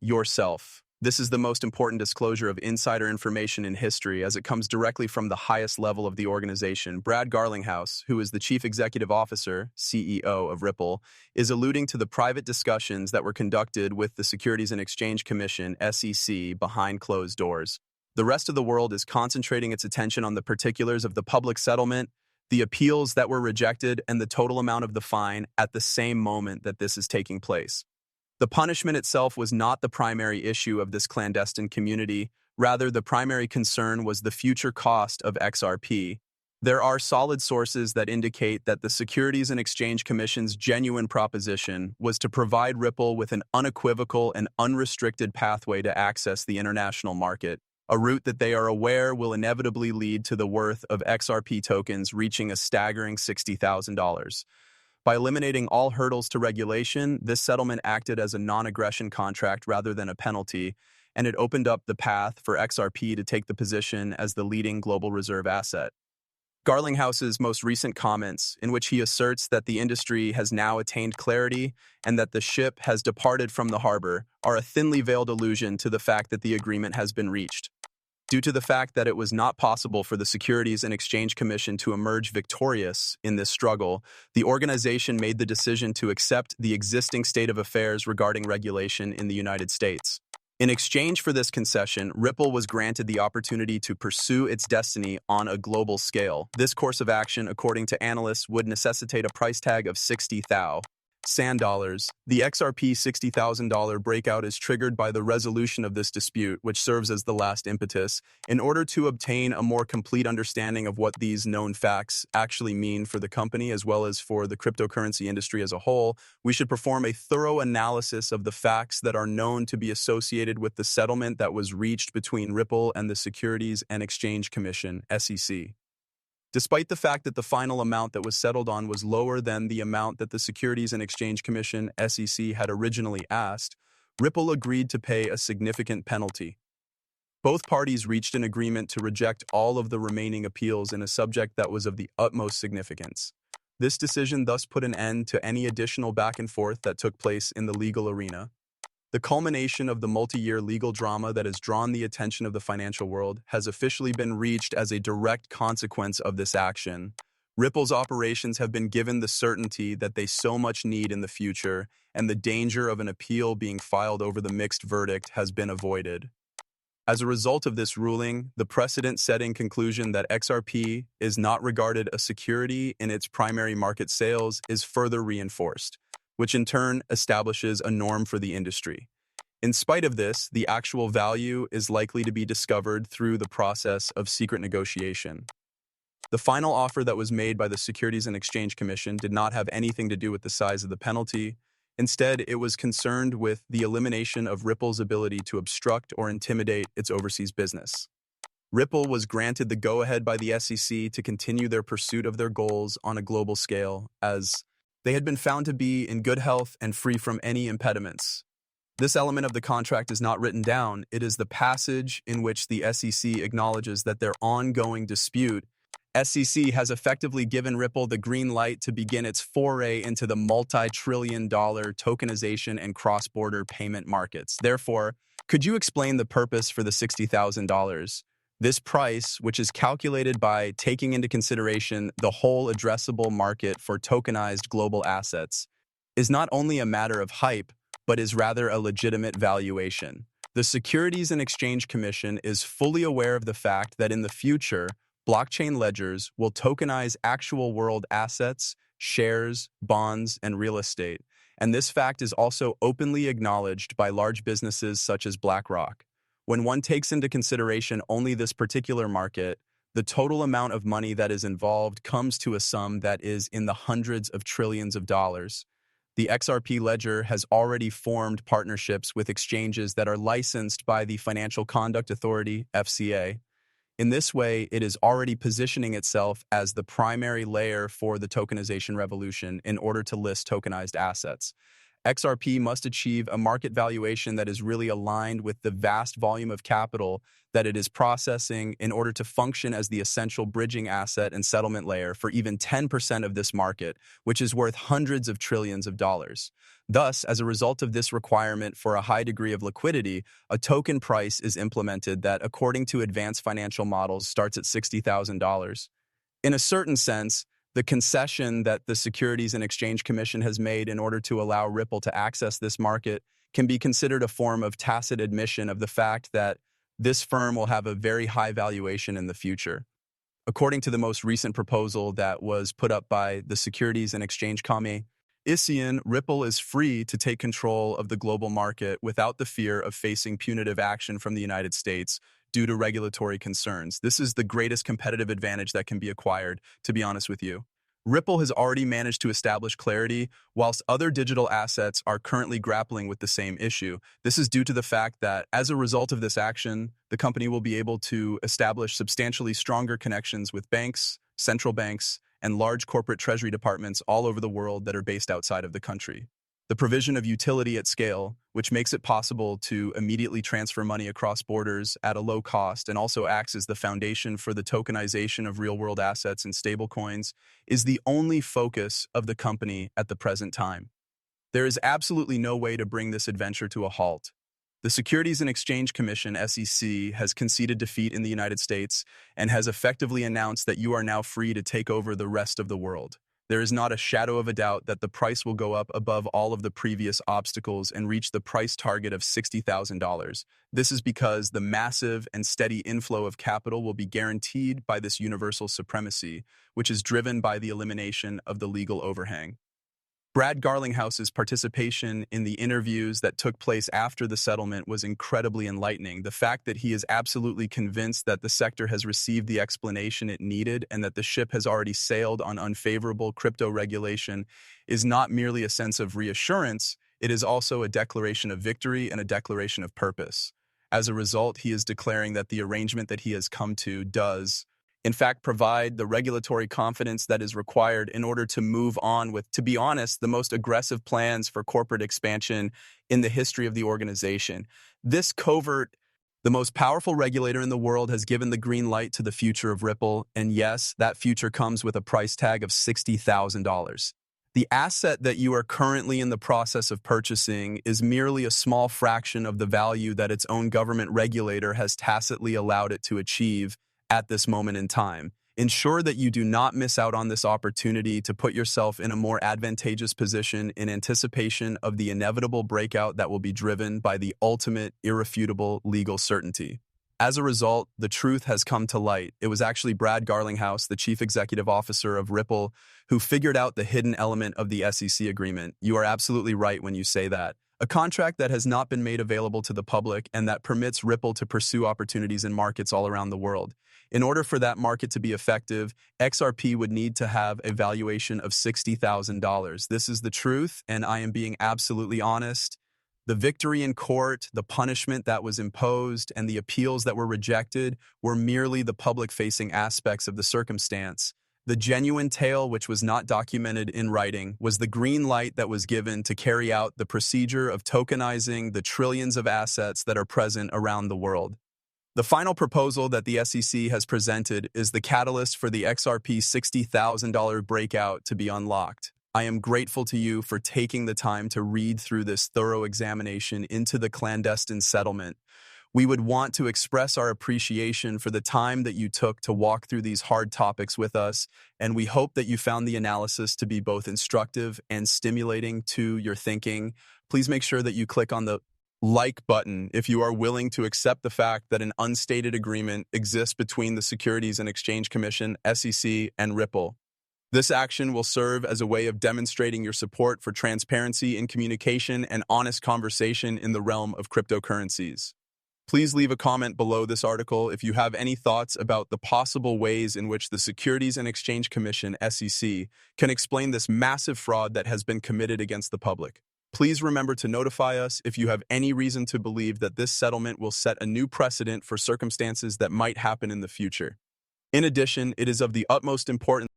yourself. This is the most important disclosure of insider information in history as it comes directly from the highest level of the organization. Brad Garlinghouse, who is the Chief Executive Officer, CEO of Ripple, is alluding to the private discussions that were conducted with the Securities and Exchange Commission, SEC, behind closed doors. The rest of the world is concentrating its attention on the particulars of the public settlement, the appeals that were rejected, and the total amount of the fine at the same moment that this is taking place. The punishment itself was not the primary issue of this clandestine community. Rather, the primary concern was the future cost of XRP. There are solid sources that indicate that the Securities and Exchange Commission's genuine proposition was to provide Ripple with an unequivocal and unrestricted pathway to access the international market, a route that they are aware will inevitably lead to the worth of XRP tokens reaching a staggering $60,000. By eliminating all hurdles to regulation, this settlement acted as a non-aggression contract rather than a penalty, and it opened up the path for XRP to take the position as the leading global reserve asset. Garlinghouse's most recent comments, in which he asserts that the industry has now attained clarity and that the ship has departed from the harbor, are a thinly veiled allusion to the fact that the agreement has been reached. Due to the fact that it was not possible for the Securities and Exchange Commission to emerge victorious in this struggle, the organization made the decision to accept the existing state of affairs regarding regulation in the United States. In exchange for this concession, Ripple was granted the opportunity to pursue its destiny on a global scale. This course of action, according to analysts, would necessitate a price tag of 60,000 sand dollars. The XRP $60,000 breakout is triggered by the resolution of this dispute, which serves as the last impetus. In order to obtain a more complete understanding of what these known facts actually mean for the company as well as for the cryptocurrency industry as a whole, we should perform a thorough analysis of the facts that are known to be associated with the settlement that was reached between Ripple and the Securities and Exchange Commission, SEC. Despite the fact that the final amount that was settled on was lower than the amount that the Securities and Exchange Commission, SEC, had originally asked, Ripple agreed to pay a significant penalty. Both parties reached an agreement to reject all of the remaining appeals in a subject that was of the utmost significance. This decision thus put an end to any additional back and forth that took place in the legal arena. The culmination of the multi-year legal drama that has drawn the attention of the financial world has officially been reached as a direct consequence of this action. Ripple's operations have been given the certainty that they so much need in the future, and the danger of an appeal being filed over the mixed verdict has been avoided. As a result of this ruling, the precedent-setting conclusion that XRP is not regarded a security in its primary market sales is further reinforced, which in turn establishes a norm for the industry. In spite of this, the actual value is likely to be discovered through the process of secret negotiation. The final offer that was made by the Securities and Exchange Commission did not have anything to do with the size of the penalty. Instead, it was concerned with the elimination of Ripple's ability to obstruct or intimidate its overseas business. Ripple was granted the go-ahead by the SEC to continue their pursuit of their goals on a global scale, as they had been found to be in good health and free from any impediments. This element of the contract is not written down. It is the passage in which the SEC acknowledges that their ongoing dispute, SEC has effectively given Ripple the green light to begin its foray into the multi-trillion-dollar tokenization and cross-border payment markets. Therefore, could you explain the purpose for the $60,000? This price, which is calculated by taking into consideration the whole addressable market for tokenized global assets, is not only a matter of hype, but is rather a legitimate valuation. The Securities and Exchange Commission is fully aware of the fact that in the future, blockchain ledgers will tokenize actual world assets, shares, bonds, and real estate, and this fact is also openly acknowledged by large businesses such as BlackRock. When one takes into consideration only this particular market, the total amount of money that is involved comes to a sum that is in the hundreds of trillions of dollars. The XRP ledger has already formed partnerships with exchanges that are licensed by the Financial Conduct Authority, FCA. In this way, it is already positioning itself as the primary layer for the tokenization revolution in order to list tokenized assets. XRP must achieve a market valuation that is really aligned with the vast volume of capital that it is processing in order to function as the essential bridging asset and settlement layer for even 10% of this market, which is worth hundreds of trillions of dollars. Thus, as a result of this requirement for a high degree of liquidity, a token price is implemented that, according to advanced financial models, starts at $60,000. In a certain sense, the concession that the Securities and Exchange Commission has made in order to allow Ripple to access this market can be considered a form of tacit admission of the fact that this firm will have a very high valuation in the future. According to the most recent proposal that was put up by the Securities and Exchange Commission, Ripple is free to take control of the global market without the fear of facing punitive action from the United States due to regulatory concerns. This is the greatest competitive advantage that can be acquired, to be honest with you. Ripple has already managed to establish clarity, whilst other digital assets are currently grappling with the same issue. This is due to the fact that, as a result of this action, the company will be able to establish substantially stronger connections with banks, central banks, and large corporate treasury departments all over the world that are based outside of the country. The provision of utility at scale, which makes it possible to immediately transfer money across borders at a low cost and also acts as the foundation for the tokenization of real-world assets and stablecoins, is the only focus of the company at the present time. There is absolutely no way to bring this adventure to a halt. The Securities and Exchange Commission, SEC, has conceded defeat in the United States and has effectively announced that you are now free to take over the rest of the world. There is not a shadow of a doubt that the price will go up above all of the previous obstacles and reach the price target of $60,000. This is because the massive and steady inflow of capital will be guaranteed by this universal supremacy, which is driven by the elimination of the legal overhang. Brad Garlinghouse's participation in the interviews that took place after the settlement was incredibly enlightening. The fact that he is absolutely convinced that the sector has received the explanation it needed and that the ship has already sailed on unfavorable crypto regulation is not merely a sense of reassurance, it is also a declaration of victory and a declaration of purpose. As a result, he is declaring that the arrangement that he has come to does, in fact, provide the regulatory confidence that is required in order to move on with, to be honest, the most aggressive plans for corporate expansion in the history of the organization. This covert, the most powerful regulator in the world, has given the green light to the future of Ripple, and yes, that future comes with a price tag of $60,000. The asset that you are currently in the process of purchasing is merely a small fraction of the value that its own government regulator has tacitly allowed it to achieve at this moment in time. Ensure that you do not miss out on this opportunity to put yourself in a more advantageous position in anticipation of the inevitable breakout that will be driven by the ultimate, irrefutable legal certainty. As a result, the truth has come to light. It was actually Brad Garlinghouse, the chief executive officer of Ripple, who figured out the hidden element of the SEC agreement. You are absolutely right when you say that. A contract that has not been made available to the public and that permits Ripple to pursue opportunities in markets all around the world. In order for that market to be effective, XRP would need to have a valuation of $60,000. This is the truth, and I am being absolutely honest. The victory in court, the punishment that was imposed, and the appeals that were rejected were merely the public-facing aspects of the circumstance. The genuine tale, which was not documented in writing, was the green light that was given to carry out the procedure of tokenizing the trillions of assets that are present around the world. The final proposal that the SEC has presented is the catalyst for the XRP $60,000 breakout to be unlocked. I am grateful to you for taking the time to read through this thorough examination into the clandestine settlement. We would want to express our appreciation for the time that you took to walk through these hard topics with us, and we hope that you found the analysis to be both instructive and stimulating to your thinking. Please make sure that you click on the like button if you are willing to accept the fact that an unstated agreement exists between the Securities and Exchange Commission, SEC, and Ripple. This action will serve as a way of demonstrating your support for transparency in communication and honest conversation in the realm of cryptocurrencies. Please leave a comment below this article if you have any thoughts about the possible ways in which the Securities and Exchange Commission, SEC, can explain this massive fraud that has been committed against the public. Please remember to notify us if you have any reason to believe that this settlement will set a new precedent for circumstances that might happen in the future. In addition, it is of the utmost importance